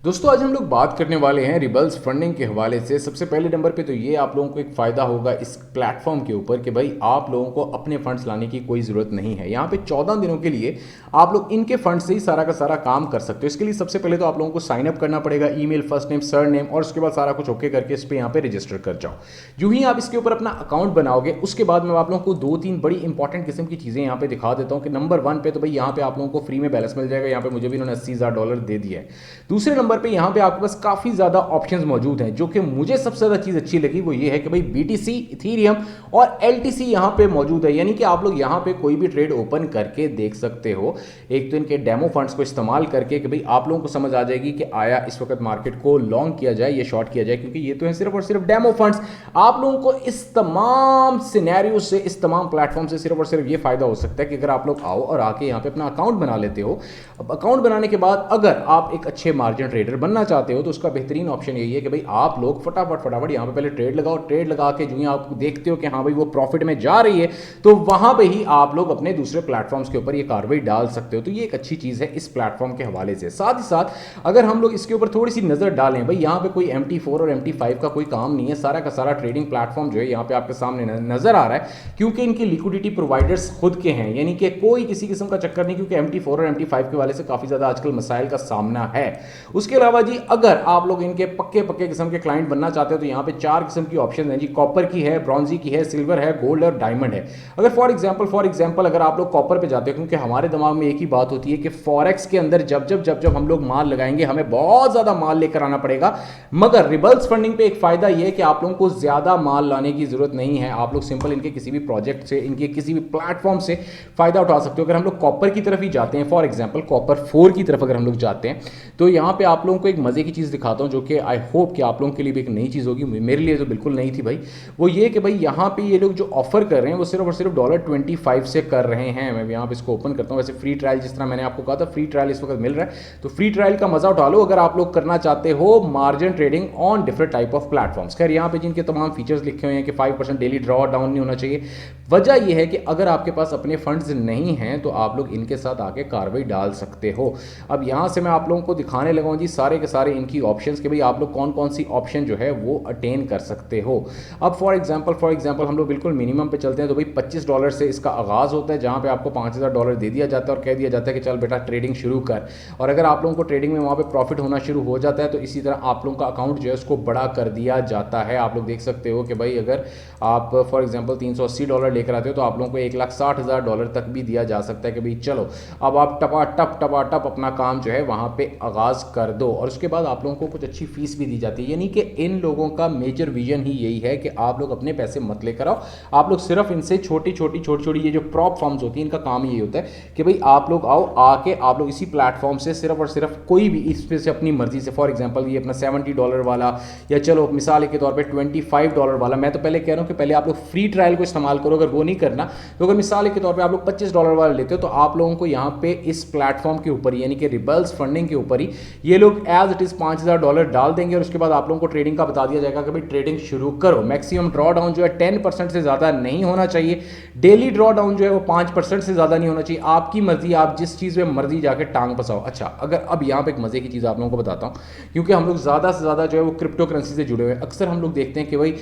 दोस्तों आज हम लोग बात करने वाले हैं रिबल्स फंडिंग के हवाले से। सबसे पहले नंबर पे तो ये आप लोगों को एक फ़ायदा होगा इस प्लेटफॉर्म के ऊपर कि भाई आप लोगों को अपने फंड्स लाने की कोई ज़रूरत नहीं है। यहाँ पे 14 दिनों के लिए आप लोग इनके फंड से ही सारा का सारा काम कर सकते हो। इसके लिए सबसे पहले तो आप लोगों को साइन अप करना पड़ेगा, email, first name, sir name, और उसके बाद सारा कुछ ओके करके इस पर यहाँ पे रजिस्टर कर जाओ। यूँ ही आप इसके ऊपर अपना अकाउंट बनाओगे, उसके बाद मैं आप लोगों को 2-3 बड़ी इंपॉर्टेंट किस्म की चीज़ें यहाँ पे दिखा देता हूँ कि नंबर 1 पे तो भाई यहाँ पे आप लोगों को फ्री में बैलेंस मिल जाएगा। यहाँ पे मुझे भी इन्होंने $80,000 दे दिया है। दूसरे नंबर पे यहाँ पे आपके पास काफ़ी ज़्यादा ऑप्शंस मौजूद हैं। जो कि मुझे सबसे ज़्यादा चीज़ अच्छी लगी वो ये है कि भाई BTC, इथीरियम और LTC यहाँ पे मौजूद है, यानी कि आप लोग यहाँ पे कोई भी ट्रेड ओपन करके देख सकते हो। एक तो इनके डेमो फंड्स को इस्तेमाल करके कि भाई आप लोगों को समझ आ जाएगी कि आया इस वक्त मार्केट को लॉन्ग किया जाए या शॉर्ट किया जाए, क्योंकि ये तो है सिर्फ और सिर्फ डेमो फंड्स। आप लोगों को इस तमाम सिनेरियो से, इस तमाम प्लेटफॉर्म से सिर्फ और सिर्फ ये फायदा हो सकता है कि अगर आप लोग आओ और आके यहाँ पे अपना अकाउंट बना लेते हो। अब अकाउंट बनाने के बाद अगर आप एक अच्छे मार्जिन ट्रेडर बनना चाहते हो तो उसका बेहतरीन ऑप्शन यही है कि भाई आप लोग फटाफट यहाँ पे पहले ट्रेड लगाओ। ट्रेड लगा के जो ही आप देखते हो कि हाँ भाई वो प्रॉफिट में जा रही है, तो वहां पे ही आप लोग अपने दूसरे प्लेटफॉर्म्स के ऊपर ये कार्रवाई डाल सकते हो। तो ये एक अच्छी चीज है इस प्लेटफॉर्म के हवाले से। साथ ही साथ अगर हम लोग इसके ऊपर थोड़ी सी नजर डालें, भाई यहाँ पे कोई MT4 और MT5 का कोई काम नहीं है। सारा का सारा ट्रेडिंग प्लेटफॉर्म जो है यहाँ पे आपके सामने नजर आ रहा है, क्योंकि इनकी लिक्विडिटी प्रोवाइडर्स खुद के हैं, यानी कि कोई किसी किस्म का चक्कर नहीं, क्योंकि MT4 और MT5 के वाले से काफी ज्यादा आजकल मसाइल का सामना है। उसके अलावा जी अगर आप लोग इनके पक्के किस्म के क्लाइंट बनना चाहते हो तो यहाँ पे 4 किस्म की ऑप्शन है जी। कॉपर की है, ब्रॉन्जी की है, सिल्वर है, गोल्ड और डायमंड है। अगर फॉर एग्जांपल अगर आप लोग कॉपर पे जाते हो, क्योंकि हमारे दिमाग में एक ही बात होती है कि फॉरेक्स के अंदर जब हम लोग माल लगाएंगे हमें बहुत ज्यादा माल लेकर आना पड़ेगा, मगर रिबल्स फंडिंग पे एक फायदा यह है कि आप लोगों को ज्यादा माल लाने की जरूरत नहीं है। आप लोग सिंपल इनके किसी भी प्रोजेक्ट से, इनके किसी भी प्लेटफॉर्म से फायदा उठा सकते हो। अगर हम लोग कॉपर की तरफ ही जाते हैं, फॉर एग्जाम्पल कॉपर 4 की तरफ अगर हम लोग जाते हैं, तो यहाँ पे आप लोगों को एक मजे की चीज दिखाता हूँ जो कि आई होप कि आप लोगों के लिए भी एक नई चीज़ होगी। मेरे लिए तो बिल्कुल नहीं थी भाई। वो ये कि भाई यहाँ पे ये लोग जो ऑफर कर रहे हैं वो सिर्फ और सिर्फ $25 से कर रहे हैं। मैं यहाँ पे इसको ओपन करता हूँ। वैसे फ्री ट्रायल, जिस तरह मैंने आपको कहा था, फ्री ट्रायल इस वक्त मिल रहा है, तो फ्री ट्रायल का मजा उठा लो अगर आप लोग करना चाहते हो margin trading on different type of platforms. खैर यहाँ पे जिनके तमाम फीचर्स लिखे हुए हैं कि 5% डेली ड्रॉ डाउन नहीं होना चाहिए। वजह यह है कि अगर आपके पास अपने फंड्स नहीं हैं तो आप लोग इनके साथ आके कार्रवाई डाल सकते हो। अब यहाँ से मैं आप लोगों को दिखाने लगा हूँ जी सारे के सारे इनकी ऑप्शंस, कि भाई आप लोग कौन कौन सी ऑप्शन जो है वो अटेन कर सकते हो। अब फॉर एग्जांपल हम लोग बिल्कुल मिनिमम पे चलते हैं, तो भाई $25 से इसका आगाज़ होता है, जहाँ पे आपको $5,000 दे दिया जाता है और कह दिया जाता है कि चल बेटा ट्रेडिंग शुरू कर। और अगर आप लोगों को ट्रेडिंग में वहाँ पे प्रॉफिट होना शुरू हो जाता है तो इसी तरह आप लोगों का अकाउंट जो है उसको बड़ा कर दिया जाता है। आप लोग देख सकते हो कि भाई अगर आप फॉर एग्जाम्पल $380 लेकर आते हो तो आप लोगों को $1,60,000 तक भी दिया जा सकता है कि भाई चलो अब आप टपा अपना काम जो है वहाँ पे आगाज़ कर दो। और उसके बाद आप लोगों को कुछ अच्छी फीस भी दी जाती है, यानी कि इन लोगों का मेजर विजन ही यही है कि आप लोग अपने पैसे मत लेकर आओ। आप लोग सिर्फ इनसे छोटी छोटी ये जो प्रॉप फॉर्म्स होती हैं इनका काम यही होता है कि भाई आप लोग आओ, आके आप लोग इसी प्लेटफॉर्म से सिर्फ और सिर्फ कोई भी इस पे से अपनी मर्जी से, फॉर एग्जांपल ये अपना $70 वाला, या चलो मिसाल के तौर पे $25 वाला, मैं तो पहले कह रहा हूँ कि पहले आप लोग फ्री ट्रायल को इस्तेमाल करो। अगर वो नहीं करना तो अगर मिसाल के तौर पर आप लोग $25 वाला लेते हो तो आप लोगों को यहाँ पे इस प्लेटफॉर्म के ऊपर यानी कि रिबल्स फंडिंग के ऊपर ही ये लोग एज इट इज $5,000 डाल देंगे और उसके बाद आप लोगों को ट्रेडिंग का बता दिया जाएगा कि भाई ट्रेडिंग शुरू करो। मैक्सिमम ड्रॉ डाउन जो है 10% से ज़्यादा नहीं होना चाहिए। डेली ड्रॉ डाउन जो है वो 5% से ज़्यादा नहीं होना चाहिए। आपकी मर्जी, आप जिस चीज़ में मर्जी जाके टांग फंसाओ। अच्छा, अगर अब यहाँ पे एक मज़े की चीज़ आप लोगों को बताता हूँ, क्योंकि हम लोग ज़्यादा से ज़्यादा जो है वो क्रिप्टो करेंसी से जुड़े हुए हैं। अक्सर हम लोग देखते हैं कि भाई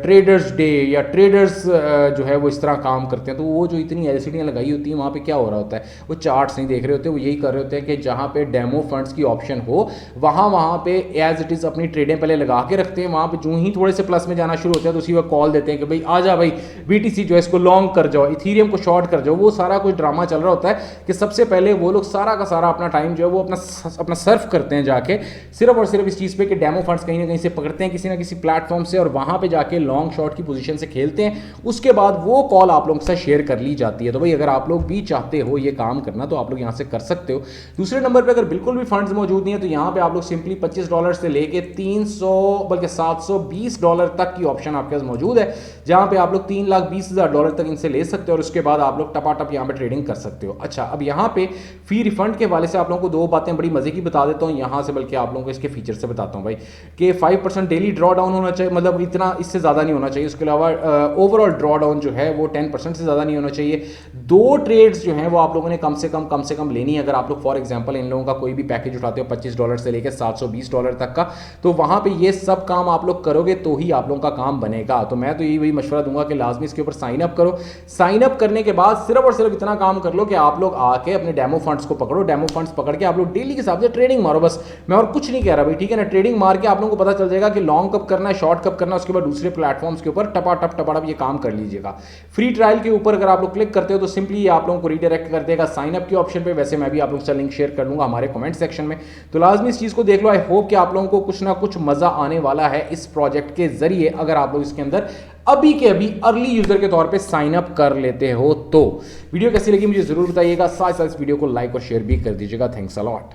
ट्रेडर्स डे या ट्रेडर्स जो है वो इस तरह काम करते हैं, तो वो जो इतनी LCD लगाई होती है वहाँ पर क्या हो रहा होता है, वो चार्ट्स नहीं देख रहे होते, वो यही कर रहे होते हैं कि जहाँ पे डेमो फंड्स की ऑप्शन हो वहाँ पे एज इट इज़ अपनी ट्रेडें पहले लगा के रखते हैं। वहाँ पे जो ही थोड़े से प्लस में जाना शुरू होता है तो उसी वक्त कॉल देते हैं कि भाई आ जा भाई BTC जो है इसको लॉन्ग कर जाओ, इथीरियम को शॉर्ट कर जाओ। वो सारा कुछ ड्रामा चल रहा होता है कि सबसे पहले वो लोग सारा का सारा अपना टाइम जो है वो अपना सर्फ करते हैं जाके सिर्फ और सिर्फ इस चीज़ पे कि डेमो फंड्स कहीं ना कहीं से पकड़ते हैं किसी ना किसी प्लेटफॉर्म से और वहाँ पे जाके लॉन्ग शॉर्ट की पोजीशन से खेलते हैं। उसके बाद वो कॉल आप लोगों से शेयर कर ली जाती है। तो भाई अगर आप लोग भी चाहते हो ये काम करना तो आप लोग यहाँ से कर सकते हो। दूसरे नंबर पर अगर बिल्कुल भी फंड्स मौजूद नहीं है तो यहाँ पे आप लोग सिंपली $25 से लेके 300 बल्कि $720 तक की ऑप्शन आपके पास मौजूद है, जहां पे आप लोग $3,20,000 तक इनसे ले सकते हो और उसके बाद आप लोग टपाटप यहाँ पे ट्रेडिंग कर सकते हो। अच्छा, अब यहाँ पे फी रिफंड के वाले से आप लोगों को 2 बातें बड़ी मजे की बता देता हूँ यहाँ से, बल्कि आप लोगों को इसके फीचर से बताता हूँ भाई कि 5% डेली ड्रॉ डाउन होना चाहिए, मतलब इतना, इससे ज़्यादा नहीं होना चाहिए। उसके अलावा ओवरऑल ड्रॉ डाउन जो है वो 10% से ज़्यादा नहीं होना चाहिए। 2 ट्रेड्स जो हैं वो आप लोगों ने कम से कम लेनी है। अगर आप लोग फॉर एग्जांपल इन लोगों का कोई भी पैकेज उठाते हो $25 से लेकर $720 तक का, तो वहां पे ये सब काम आप लोग करोगे तो ही आप लोगों का काम बनेगा। तो मैं तो यही वही मशवरा दूंगा कि लाजमी इसके ऊपर साइन अप करो। साइन अप करने के बाद सिर्फ और सिर्फ इतना काम कर लो कि आप लोग आके अपने डेमो फंड्स को पकड़ो। डेमो फंड्स पकड़ के आप लोग डेली के हिसाब से ट्रेडिंग मारो। बस मैं और कुछ नहीं कह रहा भाई, ठीक है ना। ट्रेडिंग मार के आप लोगों को पता चल जाएगा कि लॉन्ग कब करना है, शॉर्ट कब करना है, उसके बाद दूसरे प्लेटफॉर्म्स के ऊपर टपाटप ये काम कर लीजिएगा। फ्री ट्रायल के ऊपर अगर आप लोग क्लिक करते हो तो सिंपली ये आप लोगों को रीडायरेक्ट कर देगा साइन अप के ऑप्शन पे। वैसे मैं भी आप लोगों से लिंक शेयर कर दूंगा हमारे कमेंट सेक्शन में, तो लाजमी इस चीज को देख लो। आई होप कि आप लोगों को कुछ ना कुछ मजा आने वाला है इस प्रोजेक्ट के जरिए, अगर आप लोग इसके अंदर अभी के अभी अर्ली यूजर के तौर पे साइन अप कर लेते हो तो। वीडियो कैसी लगी मुझे जरूर बताइएगा, साथ साथ इस वीडियो को लाइक और शेयर भी कर दीजिएगा। Thanks a lot.